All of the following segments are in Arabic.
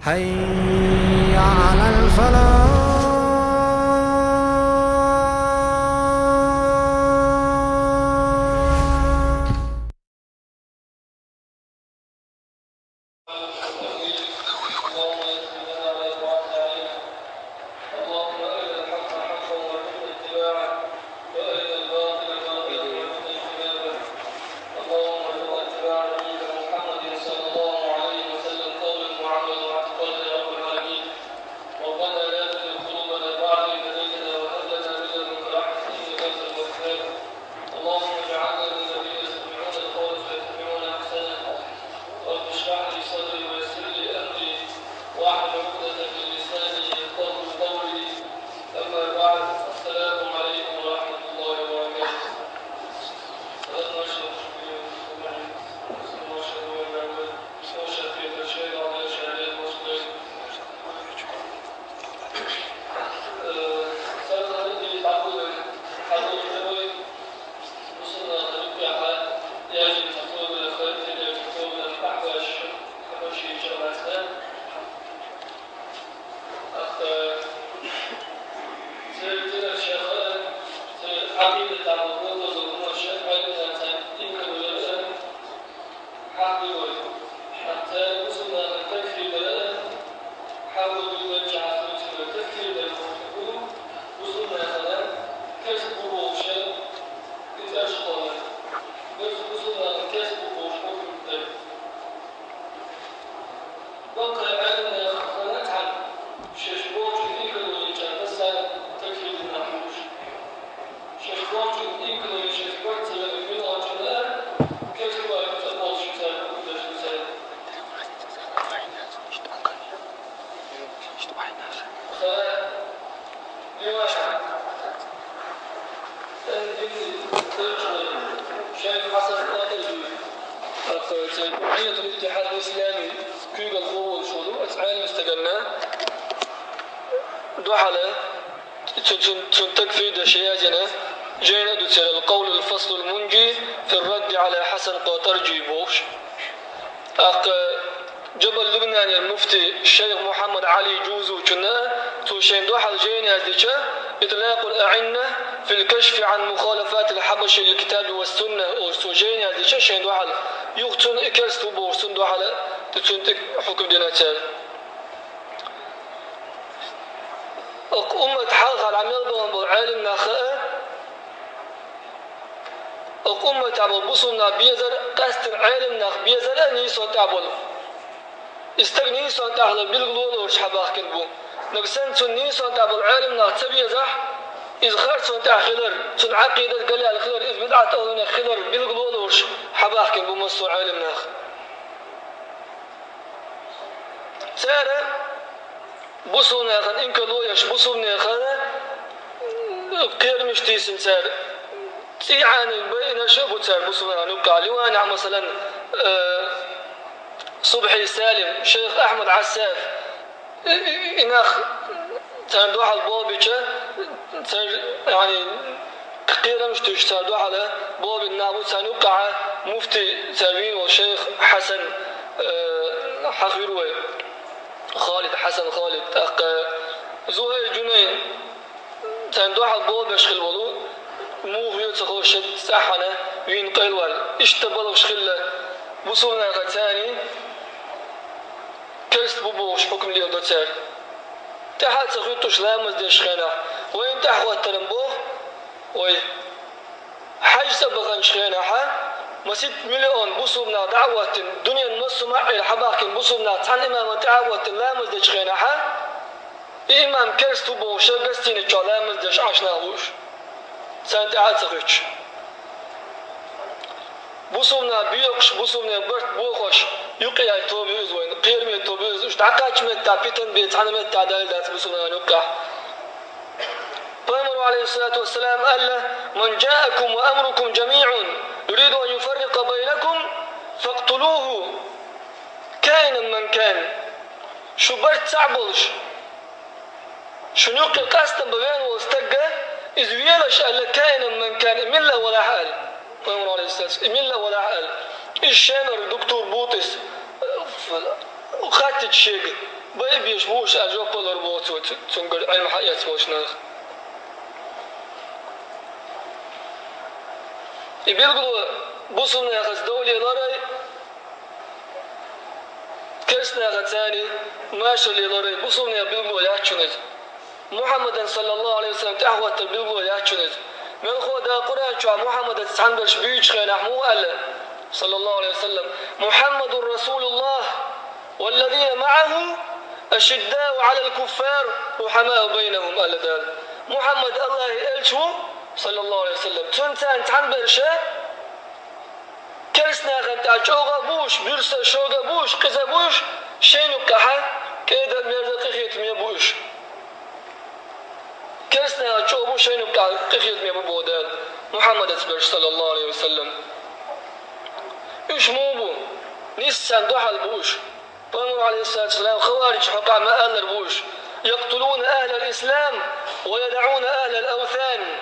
حي على الفلاح. جمعية الاتحاد الإسلامي كيغا الخوض شهدو أسعال مستقلنا دوحلة تنتكفي دشياجنا جينا دوتر القول الفصل المنجي في الرد على حسن قاطرجي بوش جبل لبنان المفتي الشيخ محمد علي جوزو كنا توشين دوحل جينا ديشا إطلاق الأعنة في الكشف عن مخالفات الحبش للكتاب والسنة أو سوجينا ديشا شين دوحل يقتن إكاستو بورسن دوحل تتنتك حكم ديناتال أمة حلقة العمل بالعالم ناخاء أمة تعبل بصنا بيزر قاست العالم ناخ بيزر نيسان تعبل استغني نيسان تعبل بالغلول ورش حباخ كنبو نقسن تن نيسان تعبل العالم ناخ تبيزح إذ خارج تاع خلر تن عقيدة قال على خلر إذ بدعت أولنا خلر بالغلول ورش حباخ كنبو مصر عالم ناخ سارة بصونا خن إنك لويش بصونا خن بقير مشتي سنسار تيعان بين شبو تار بصونا نبقى لوانا مثلا صبحي سالم شيخ أحمد عساف إناخ تردوح البوبيشة يعني قير مشتي تردوح على بوبي النابوت سنبقى مفتي تابين والشيخ حسن حخيروي خالد حسن خالد زهير جنين تندوح البول بشخل ولو مو هي تخوش ساحنا وين قيلوال اشتبل بشخل بصونا غتاني كرست بوبوش حكم لي دوتار تحت تخيطوش لامز دي شخينا وين تحوى الترنبوخ وي حاج سبقا شخينا مسيت مليون بصوبنا دعوة الدنيا النص معي الحباكين بصوبنا تان إمام دعوة لامز دي شخينا إمام كرستو بوشا قستين الجلامز دش عشناهوش سانت عاتقش بوصونا بيوكش بوصونا برت بوخش يقيا توبيز وين قيرمي توبيز وش دعكاش متى بيتن بيت عن متى دالدات بوصونا نقع فأمر عليه الصلاة والسلام قال من جاءكم وأمركم جميع يريد أن يفرق بينكم فاقتلوه كائنا من كان شو برت تعبلش شنو قاستن بين واستجى إذ ويلش ألا كائن من كان ملة ولا حال فهم عليه السلام ملة ولا حال الشانر دكتور بوتس وخاتت شيء بيبيش بوش أجوب بلور بوتو تنقل علم حياة وشناخ يبيلقوا بوصلنا غز دولي لاري كرسنا غتاني ماشي اللي لاري بوصلنا بيلقوا ياتشنز محمد صلى الله عليه وسلم تحوت بيلقوا ياتشنز من خدا قرآن شو محمد تسعندش بيش خير نحمو ألا صلى الله عليه وسلم محمد رسول الله والذين معه أشداء على الكفار رحماء بينهم ألا دال محمد الله يلشو صلى الله عليه وسلم تنتان تنبرشة كرسنا غنت أشوغا بوش برسا شوغا بوش قزا بوش شينو كحا كيدا ميرزا قخيت ميا بوش كرسنا أشوغا بوش شينو كحا قخيت ميا بودال محمد أسبرش صلى الله عليه وسلم إيش موبو نيسان دوحل بوش بامر عليه الصلاة والسلام خوارج حقا ما أهل بوش يقتلون أهل الإسلام ويدعون أهل الأوثان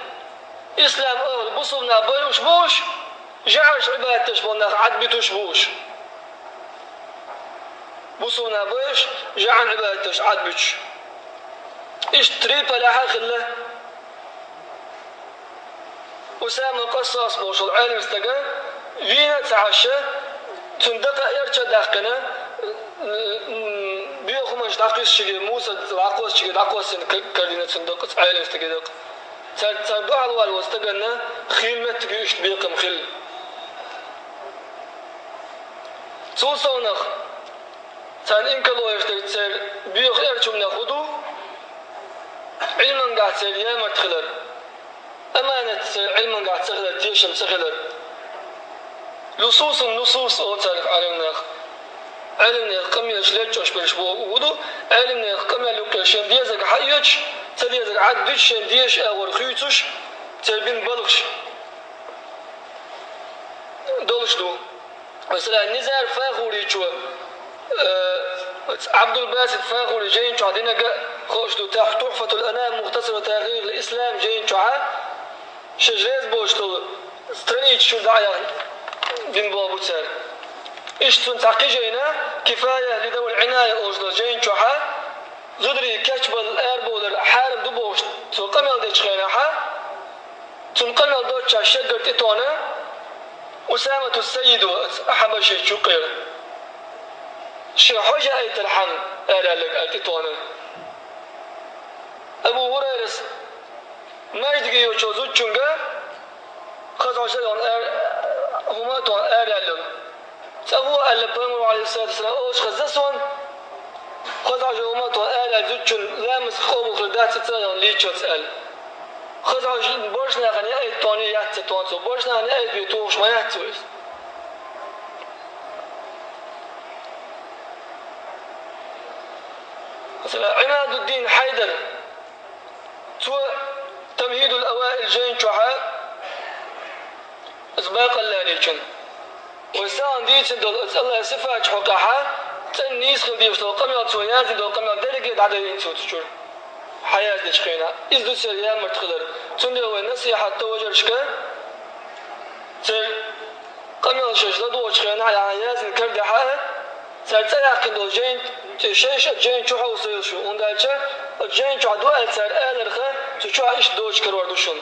إسلام أهل بصرنا بيوش بوش جعش عبادتش بنا عدبتوش بوش بصرنا بيوش جعن عبادتش عدبتش إيش تريبا لها خله أسامة قصاص بوش العالم استقى فينا تعشى تندقى يرشى داخنا بيخو مش داقيس شيء موسى داقوس شيء داقوس كردينا تندقى عالم استقى دق تردو على الوال واستقنا خيل ما تجيش بيقم خيل صوصونخ تان إنك الله يشتري بيخ يرشم ناخدو علما قاعد تسير يا مرتخلر أمانة علما قاعد تخلر تيشم تخلر لصوص النصوص أو تعرف علمنا علمنا قمي شلتش أشبرش بودو علمنا قمي لوكاشين ديزك حيش تديزك عدش ديش أو خيوتش تبين بلغش دولش دو مثلا نزار فاخوري شو عبد الباسط فاخوري جايين شو عدينا خوش دو تحفة الأنام مختصر تغيير الإسلام جايين شو شجريز بوشتو ستريتش شو دعيا بن بابو تسار إيش تنتقي جينا كفاية لذوي العناية أوجدو جايين شو زدري كشب الأربولر حارب دبوش تنقمل ديش خيناها تنقمل دوتشا شجر تطونا أسامة السيد أحبشي شقير شي حاجة أي تلحم ألا لك أتطونا أبو هريرة ما يدقي يوشو زوجونغا خذوا شيء هما تون ألا لهم أبو ألا بيمر عليه الصلاة والسلام أوش خزسون خذوا شيء هما تون ألا زوجون لامس خوب خلدات تتسأل ليتشو تسأل خذوا شيء برشنا غني أي توني يحتوانسو برشنا غني أي بيتوش ما يحتويس مثلا عماد الدين حيدر تو تمهيد الأوائل جين شوحا إسباق اللانيشن وسان ديتشن دول الله صفات حقها تنيس خديش دول قميص سويازي دول قميص درجة عددين سوتشور حياة دشخينا إذ دوسر يا مرتخلر تندو نصيحة توجر شكا تر قميص شجلة دو شخينا يعني يازن كردها ترتاح كندو جين تشيش جين شوحا وسيلشو وندالشة جين شوحا دو ألسر آلرخة تشوحا إيش دوش كروار دوشون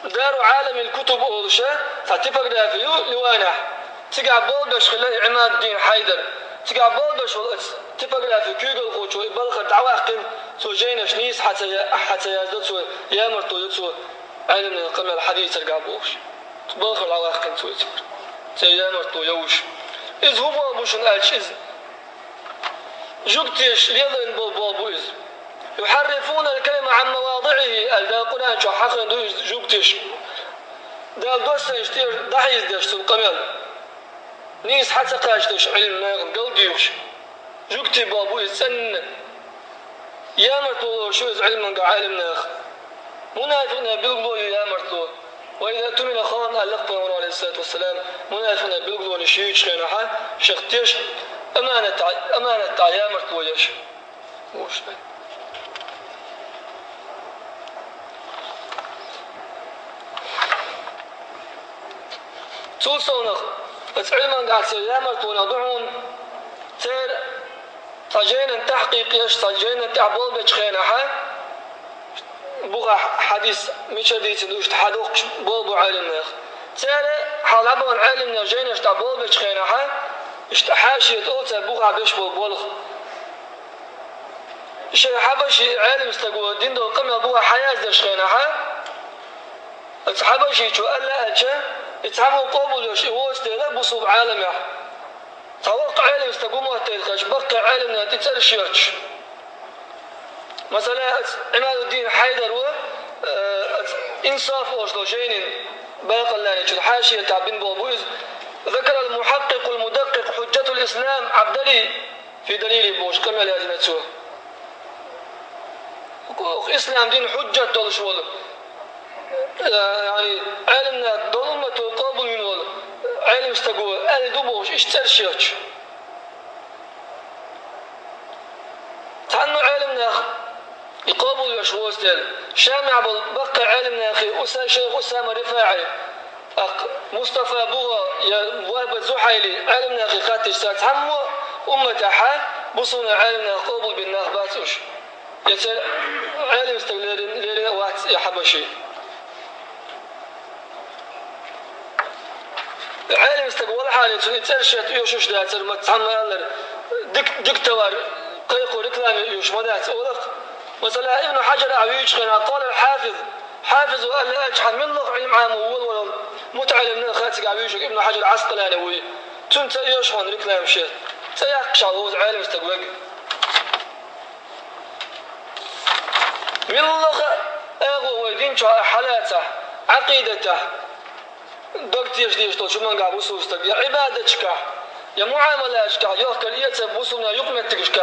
دار عالم الكتب أولشة تعتبر دافيو لوانح تقع بولدش خلال عماد الدين حيدر تقع بولدش تيبوغرافي جوجل خوشو يبلغ دعواقم سو جينش نيس حتى يزدد سو يامرتو يتسو علم القمة الحديث القابوش تبلغ دعواقم سو يامرتو يوش إذ هو بوشن ألش إذ جوكتيش ليلن بولبو إذ يحرفون الكلمة عن مواضعه الدا قرآن شو حقا جوكتيش دا دوسن يشتير دحيز ديش القمل نيس حتى قاشتش علم ناغم قلبيوش جوكتي بابو يسن يامرتو شو علم عالم ناغ منافقنا بيلقلو يامرتو وإذا تمن خان ألقنا عليه الصلاة والسلام منافقنا بيلقلو نشيش خيناها شختيش أمانة يامرتو يش وش توصونخ علما قاعد سيامرتون ضعون تير تجينا تحقيق يش تجينا تعبول بتخينها بغى حديث مش حديث دوش تحدوق بول بعلمنا تير حلبا علمنا جينا تعبول بتخينها اشتحاشية أوتا بغى بيش بولخ شيء حبشي علم استقوى الدين دو قمنا بغى حياة دشخينها حبشي شو ألا أجا يتعامل قبول يش يوست لا بصوب عالم يح توقع علم استقوى ما تلقاش بقى علمنا تترشيش مثلا عماد الدين حيدر و إنصاف أصله جينين باقي الله نشوف حاشية تعبين بوبوز ذكر المحقق المدقق حجة الإسلام عبدلي في دليل بوش كما لازم تسوه إسلام دين حجة دولش ولا يعني علمنا ظلمة وقابل من ولا علم استقوى أهل دبوش اشترشيش تعنو علمنا يقابل يشوستل شامع بقى علمنا أخي شيخ أسامة رفاعي مصطفى بوغا يا وهب زحيلي علمنا أخي خاتش سات هم أمتها بصنا علمنا قابل بالناخباتوش يتل علم استقلالين وقت يا حبشي علم استقبال حالة يترشت يوشوش داتر ما تحمل دكتور قيقو ركلام يوش مدات أولق مثلا ابن حجر أعويش خنا قال الحافظ حافظ وقال لا أجحن من لغ علم عام ولا متعلم من خاتك أعويشك ابن حجر عسقلاني وي تنت يوشون ركلام شيء سيقش على علم استقبال من لغ أغو ويدين حالاته عقيدته دكتير ديش تو شو من قابوس وستك يا عبادتك يا معاملاتك يا كلية بوسنا يقمتك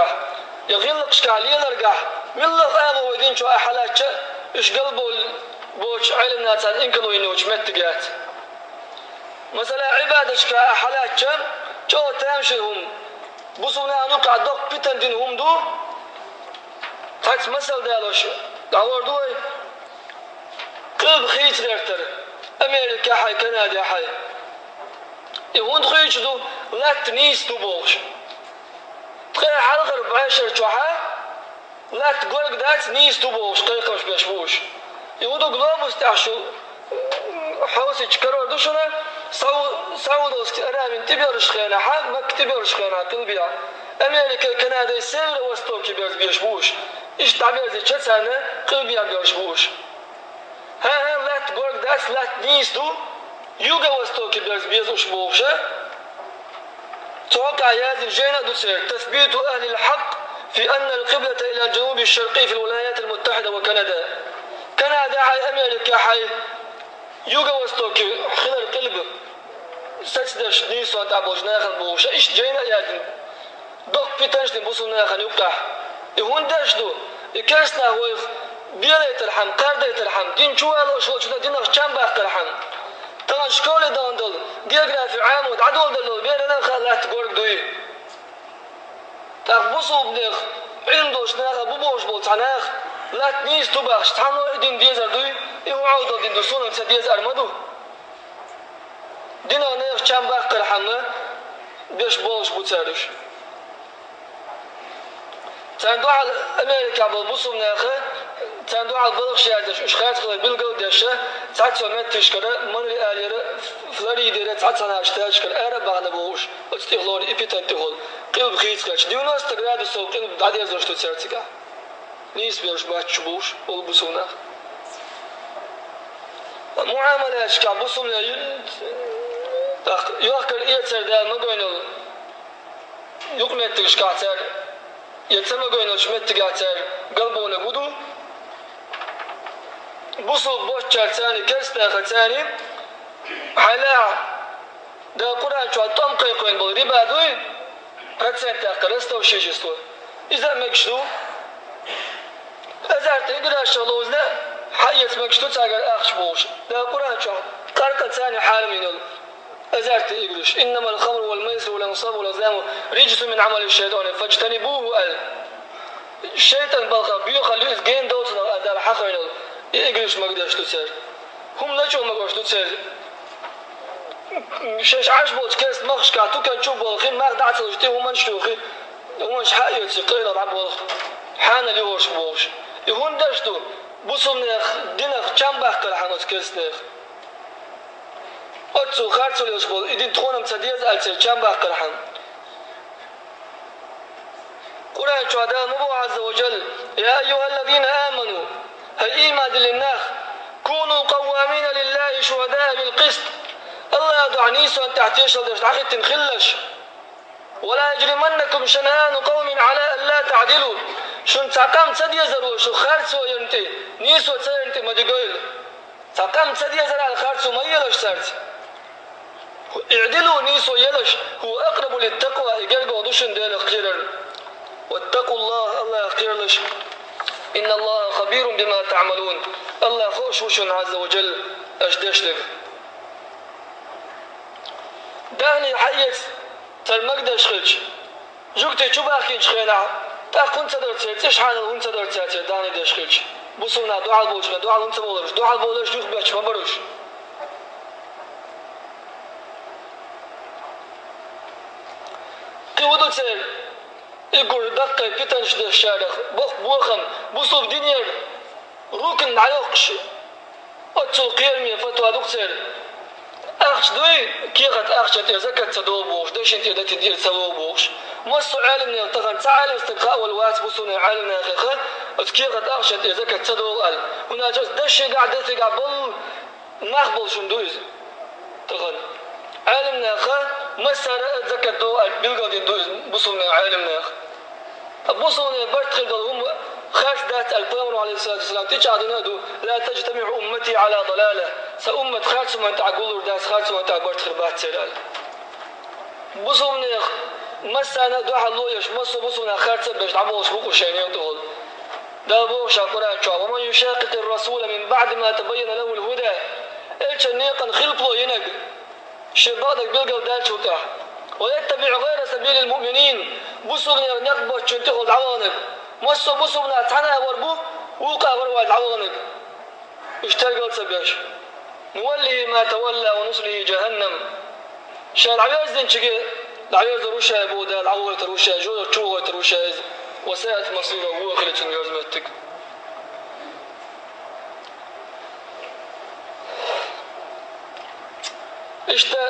يا غلقك ليلرقه من الله هذا ودين شو حالات ايش قلبه بوش علمنا تاع انكلو ينوش متقات مثلا عبادتك حالات جو تمشيهم بوسنا نقع دق بتن دينهم دو تاع مثل دالوش داور دوي قلب خيت غيرتر أمريكا حي كندا حي يهون خيش دو لا تنيس دو بوش تخيل حلقة 14 شوحة لا تقولك دات نيس دو بوش قيقة مش بيشبوش يهون دو غلوبوس تحشو حوسي تشكرور دو شنا سعودوس أرامين تبيرش خينا حق ما كتبيرش خينا قلبيا أمريكا كندا يسير وستوكي بيشبوش إيش تعبير زي تشتسانا قلبيا بيشبوش ها لا تقولك دات لا نيس دو يوغا وستوكي بيزوش بوشة توقع هذه الجينة دوسير تثبيت أهل الحق في أن القبلة إلى الجنوب الشرقي في الولايات المتحدة وكندا كندا حي أمريكا حي يوغا وستوكي خلال قلب ستدش نيسو أنت أبوش ناخن بوشة إيش جينة يادن دوك بيتنش نبوسو ناخن يوقع يهون داش دو يكاسنا هو بيلي ترحم قردي ترحم دين شوالو شوالو دين أخشان باق ترحم طبعا شكولي داندل جيوغرافي عامود عدول دلو بيرنا خلات قورك دوي تاخبصو بنيخ عندوش ناخ بوبوش بولتعناخ لا تنيس دوباخش تحنو دين ديزر دوي إيهو عودو دين دوسونا تسديز أرمدو دين أغنيخ چان باق ترحمنا بيش بولش بوتسارش تاندو على أمريكا بالبصو بناخه تاندو على البلغ شيادش اشخاص خلال بلغو داشة تعد سومت تشكرا منري آليرا فلاريديرا تعد سنة اشتاجكر آرا باغنا بوش استغلوني إبتن تغل قلب خيطكاش ديونا استقراد السوق قلب دعدي ازرشتو تسارتكا نيس بيرش باتش بوش والبصونا معاملاتش كابوسونا يوكر إيتر دال مقوينو يقمتكش كاتر يتسمى قوينو شمتكاتر قلبونا قدو بوصل بوشار ثاني كرستا ثاني حلا دا قرآن شو عطام قيقين بول ربا دوي رتسان تاقرستا وشيشستو إذا مكشتو أزارت إقرأ شغلوزنا حيث مكشتو تاقر أخش بوش دا قرآن شو قرقة ثاني حالمين أزارت إقرش إنما الخمر والميسر والأنصاب والأزلام رجس من عمل الشيطان فاجتنبوه الشيطان بلغا بيخلي إذقين دوتنا أدار حقين إيجريش ما قدرش تسير هم لا شو ما قدرش تسير شش عاش بوش كاس مخش كاتو كان شوف بالخين ما دعت وجتي وما نشوفي ومش حقيقة يقيل رب بالخ حان اليوش بوش يهون دشتو بوسم نخ دينخ كم بحكر حنوت كاس نخ أتسو خارج اليوش بول إدين تخونم تديز ألسر كم بحكر حن قرآن شهداء مبو عز وجل يا أيها الذين آمنوا هل إيمان للناخ كونوا قوامين لله شهداء بالقسط الله يدعى نيسو أن تحتيش لديش عخي تنخلش ولا يجرمنكم شنآن قوم على أن لا تعدلوا شن تقام تسدي زرو شو خارسو ينتي نيسو تسينتي مدقويل تقام تسدي زر على خارسو ما يلش سارت اعدلوا نيسو يلش هو أقرب للتقوى إيجال قودوشن ديال اختيرا واتقوا الله الله يختيرلش إن الله خبير بما تعملون الله خوشوشن عز وجل أجدش لك دهني حيث تلمقدش خلش جوكتي شو باكين شخينا تاكون تدرت تيش حال وين تدرت تاتي داني دش خلش بوصلنا دعاء بولش دعاء وانت بولش دعاء بولش جوك باش ما بروش قيودو تير يقول دقة بيتنش ده الشارع بوخم بوصوب دينير روكن عيوقش أتسو قيرمي فتوى دكتور أخش دوي كيغت أخش تزكت تدوبوش داش انت دا تدير تدوبوش مصو عالمنا يلتغن تعالم استبقاء والوات بوصونا عالمنا خيخة كيغت أخش تزكت تدوال هنا جاز داش قاعد تقع بل نخبل شندوز تغن عالمنا خا مسار زكت دو بلغة دوز بوصونا عالمنا بوصونا برتخل هم خاش ذات البامر عليه الصلاة والسلام تجعلنا دو لا تجتمع أمتي على ضلالة سأمة خالص من تعقول داس خالص من تعبرت خربات سيرال بوصونا مسانا دو حلويش بوصونا خالص باش تعبوش بوكو شيني تقول دابوش القرآن شو ومن يشاقق الرسول من بعد ما تبين له الهدى إيش النيقا خلقه ينق شبادك بيلقى دال شو تاح ويتبع غير سبيل المؤمنين بوصونا نقبش تنتقل عوانك مصو بوصونا تحنا وربو وقع ورواد عوانك اشتغل سبيش نولي ما تولى ونصله جهنم شان عيوز دين شقي العيوز روشا بودا العوة روشا جودة تشوغة روشا وساءت مصيره هو خلت نيوز متك اشتا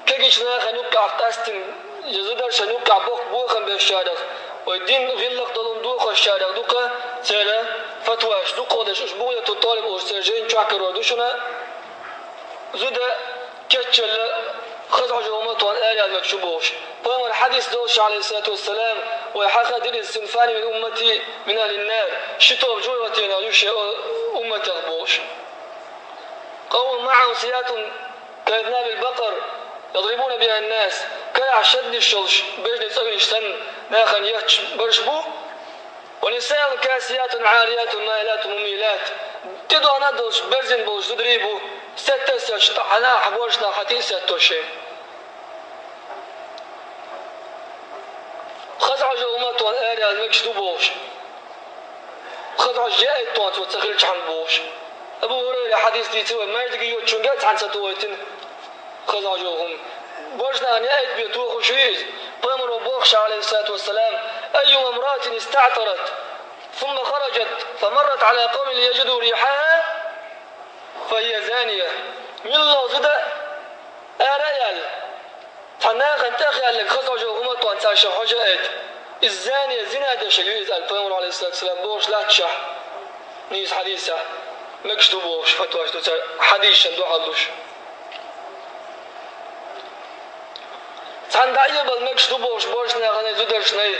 كيش ناخ نوقع قاستن يزدر شنوقع بوخم بالشارع والدين غلق ضلهم دوخ الشارع دوكا سيرا فتواش دوقودش اشبوية الطالب وسترجين شاكر ودوشنا زودا كتشل خزع جومات والآلة المكشوبوش فهم الحديث دوش عليه الصلاة والسلام ويحقق دين السنفاني من أمتي من أهل النار شتوب جويتنا يوشي أمتي أغبوش قوم معهم سيات كأذناب البقر يضربون بها الناس كاع شد الشلش بيجني تسوي سن ناخن يهتش برشبو ونساء كاسيات عاريات مائلات مميلات تدو ندوش برزن بوش تدريبو ستة طحنا حبوشنا حتي ستوشي خزع جومات والآلة المكشدو بوش خزع جائد طوات وتخرج عن بوش أبو هريرة حديث دي تسوي ما يدقي يوتشنقات عن ستويتن خزع جوهم بوشنا نهاية بيتوخ وشويز بامر بوخش عليه الصلاة والسلام أي امرأة استعطرت ثم خرجت فمرت على قوم ليجدوا ريحها فهي زانية من الله زدا أريال تناغ انتاخي لك خزع جوهما توانتاشا حجائد الزانية زنا دا شقيز البامر عليه الصلاة والسلام بوش لا تشح نيس حديثة مكشتو بوش فتواش دوتار حديث شندو حدوش تان داية بالمكشتو بوش بوشنا غني زدرشناي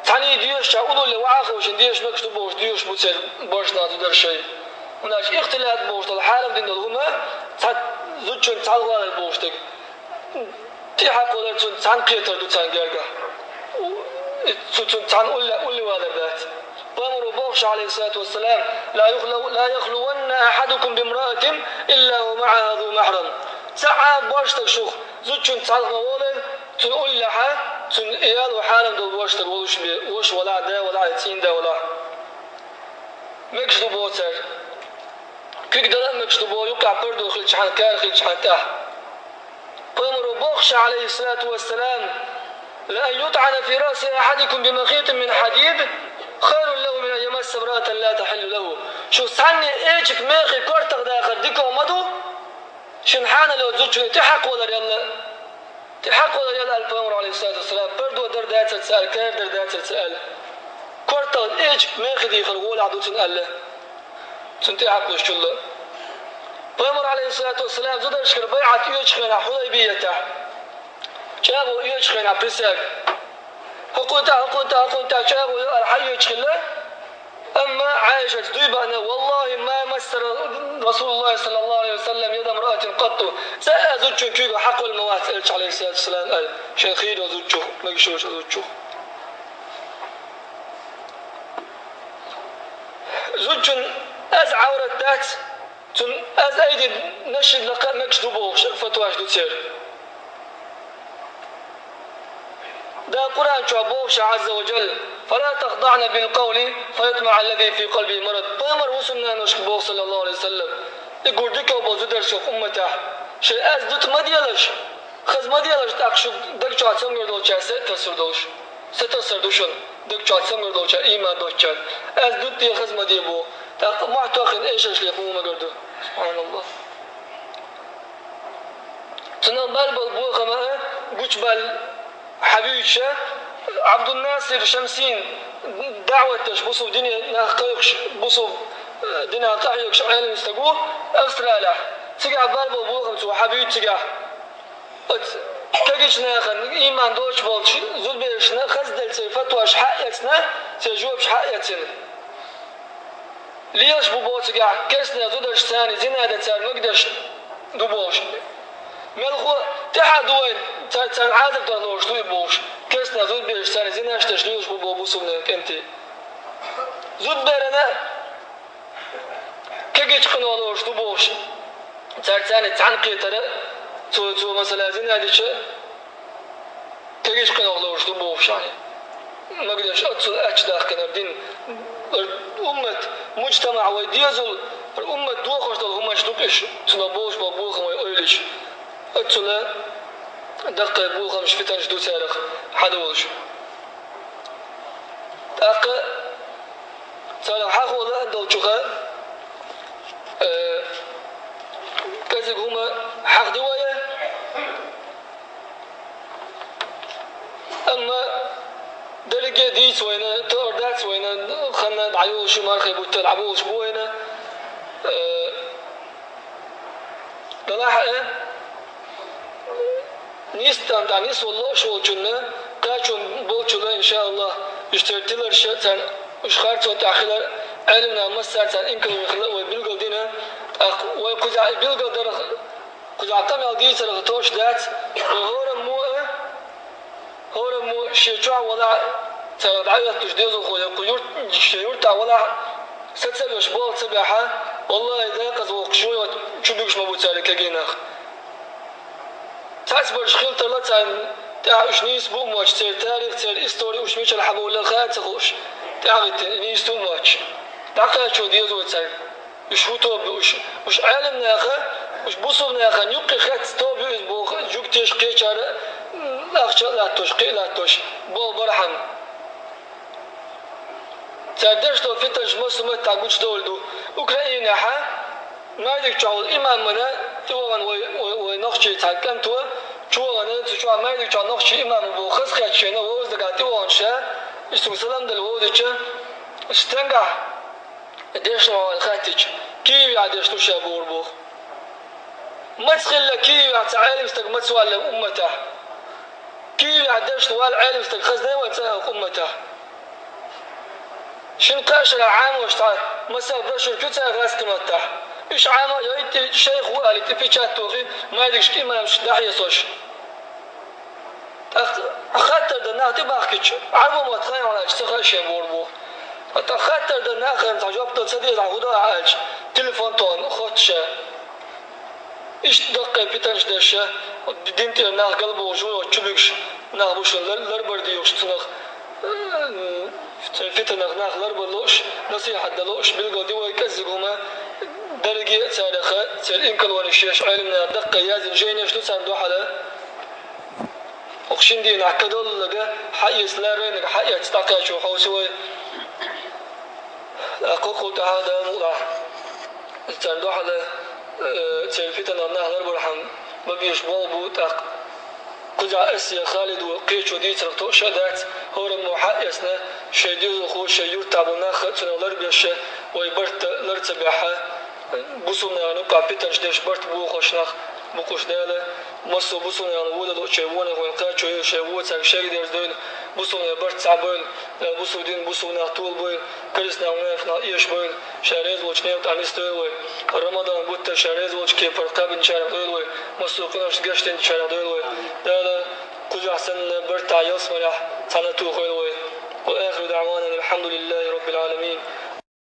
تاني ديوش تعودوا لوعاخ وشن ديوش مكشتو بوش ديوش بوتسر بوشنا زدرشاي هناش اختلاط بوش الحالة دين الهما زوجن تعالوا البوش تك تيحق ولا تان قيتر دو تان جرجا تان أولي والبات بامر بوش عليه الصلاة والسلام لا يخلون أحدكم بامرأة إلا ومعها ذو محرم ساعة بوش تشوخ زوجن تعالوا تنقول لها تن إيال وحالم دو بوش تقولوش وش ولا دا ولا عتين دا ولا مكش دو بوتر كيك دلم مكتوبه يقع بردو خلش عن كار خلش عن تاه قمر بوخش عليه الصلاة والسلام لأن يطعن في رأس أحدكم بمخيط من حديد خير له من أن يمس امرأة لا تحل له شو سعني إيجك ميخي كورتك داخل ديكو مدو شنحانا لو زوجه تحق ولا يلا تحق ولا يلا البامر عليه الصلاة والسلام بردو دردات تسأل كير دردات تسأل كورتك إيجك ميخي دي خلقول عدو تنقل تنتحق وشله بامر عليه الصلاة والسلام زود أشكر بيعة يوشخنا حضيبيته جابوا يوشخنا بسك حقوتا جابوا الحي يوشخنا أما عائشة تدويبة أنا والله ما مس رسول الله صلى الله عليه وسلم يد امرأة قط سأزوجه كيف حق الموات عليه الصلاة والسلام قال شيخين وزوجه مقشوش زوجه زوج أز عورة ذات تن أز أيدي نشد لقاء مكتوبه فتواش دوتير ده قرآن شعبوش عز وجل فلا تخضعن بالقول فيطمع الذي في قلبه مرض بامر وصلنا نشكبوه صلى الله عليه وسلم يقول ديكو بوزدر شوف أمته شيء أز دوت ما ديالش خز ما ديالش تأكشو دك شو عتسمر دوتشا ستة دوشن دك شو عتسمر دوتشا إيمان دوتشا أز دوت دي خز ما ديبو ما تأخذ إيش اللي ما قردو سبحان الله تنبال بالبو خما قجبال حبيبشة عبد الناصر شمسين دعوتش بصو دنيا ناقيقش بصو دنيا قايقش عالم استقوه أستراليا تجا بالبو بو خمسو حبيب تجا تجيش ناخن إيمان دوش بالش زود بيش خزدل سيفتواش حقيتنا سيجوبش حقيتنا ليش بوبوتجا كسنا زودش ثاني زنادة تار مقدش دبوش ملخو تحدوين تار عادل تنوش دوي بوش كسنا زود بيش ثاني زناش تشليوش بوبوسو منك انت زود برنا كجيش قنولوش دبوش تار ثاني تعنقي ترى تو مثلا زنادة كجيش قنولوش دبوش يعني ما قدرش أتصل أجداخ كنردين أمة مجتمع ويديزل الأمة دوخش دل هم يشتوكش تنبوش ببوخم ويقولش أتصل دقة بوخم مش فتنش دو سارخ حدوش دقة سارخ حقو لا دل جوخا كذب هما حق دوايا أما دلقة ديس وين تردات وين خلنا نعيوش مارخي بتلعبوش بوين دلاح نيستان دانيس والله شو جنة قاچون بولچولا إن شاء الله يشترتيلر شتان وش خارج وتأخير علمنا مسارتان إنكم يخلق ويبلغ دينا ويقجع بلغ درخ قجع تمل ديس رغتوش دات هو مو شيء ولا تدعيت تجديد خويا قيور شيورتا ولا ستسبش بول سباحة والله إذا قزوق شوي شبيكش مبوتالي كجيناخ تحسبش خيل تلاتان تعيش نيس بو ماتش تير تاريخ تير إستوري وش ميش الحبة ولا خات تخوش تعرف نيس تو ماتش دقة شو ديزو تاي وش هو توب وش عالم ناخه وش بوصل ناخه نيوقي خات توب يزبو جوك تيش قيشار لا توش بول برحم تردش دو فتش مسلمة تاقوش دولدو أوكرانيا ما يدك تعود إمام منا توغن ونخشي تاكن تو توغن تشوا ما يدك تعود نخشي إمام بو خس خاتشينا ووزدقا توغن شا يسوع سلام دل وودش استنقع ديش نوع الخاتج كيف يعدش تو شابور بو ما تخلى كيف يعتعالم استقمت سؤال أمته كيف يعدش طوال عالم استخزنا وتساهق أمته شن قاشر عام واشتعال مسا بشر كتسا غاس كمته إيش عام يأتي شيخ وقالي تفيشات توخي ما يدكش كيما مش داحية صوش أخطر دنا تباخكش عمو ما تخيل على اشتغل بوربو أخطر دنا خير تعجب تصديق عقودا عاج تلفون تون خدشة إيش دقة بيتنش دشة دينتي ناخ قلبه وجوه وشبكش ناخ بوش لربردي وش تناخ فتناخ ناخ لربر لوش نصيحة دلوش بيلقوا دوا يكذبوا ما درجة سارخة سر إنكل ونشيش علمنا دقة يازن جيني شلو سندو حلا أقشين دي نعكدول لقى حي سلارين حي تستقى شو حوسوي أقول هذا موضع سندو حلا سر فتنة النهر برحم ما بيشبال بوتاق كجا أسيا خالد وقيش ودي ترتو شدات هور محيسنا شيديز وخو شيور تابونا خدنا لربيش ويبرت لرتبعها بوسونا نقع بيتنش ديش برت بو خوشناخ بوكوش داله مصو بوسونا ولا لو شيونا ويلقى شوي شيوت سك شيء دير دين بوسونا برت صعبين بوسودين بوسونا طول بين كرسنا ونفنا ايش بين شاريز وشنيو تانستوي رمضان بوت شاريز وش كي فرقاب ان شارع دوي مصو كناش قشتين شارع دوي داله كجا حسن برت عياس مرح سنتو خوي واخر دعوانا الحمد لله رب العالمين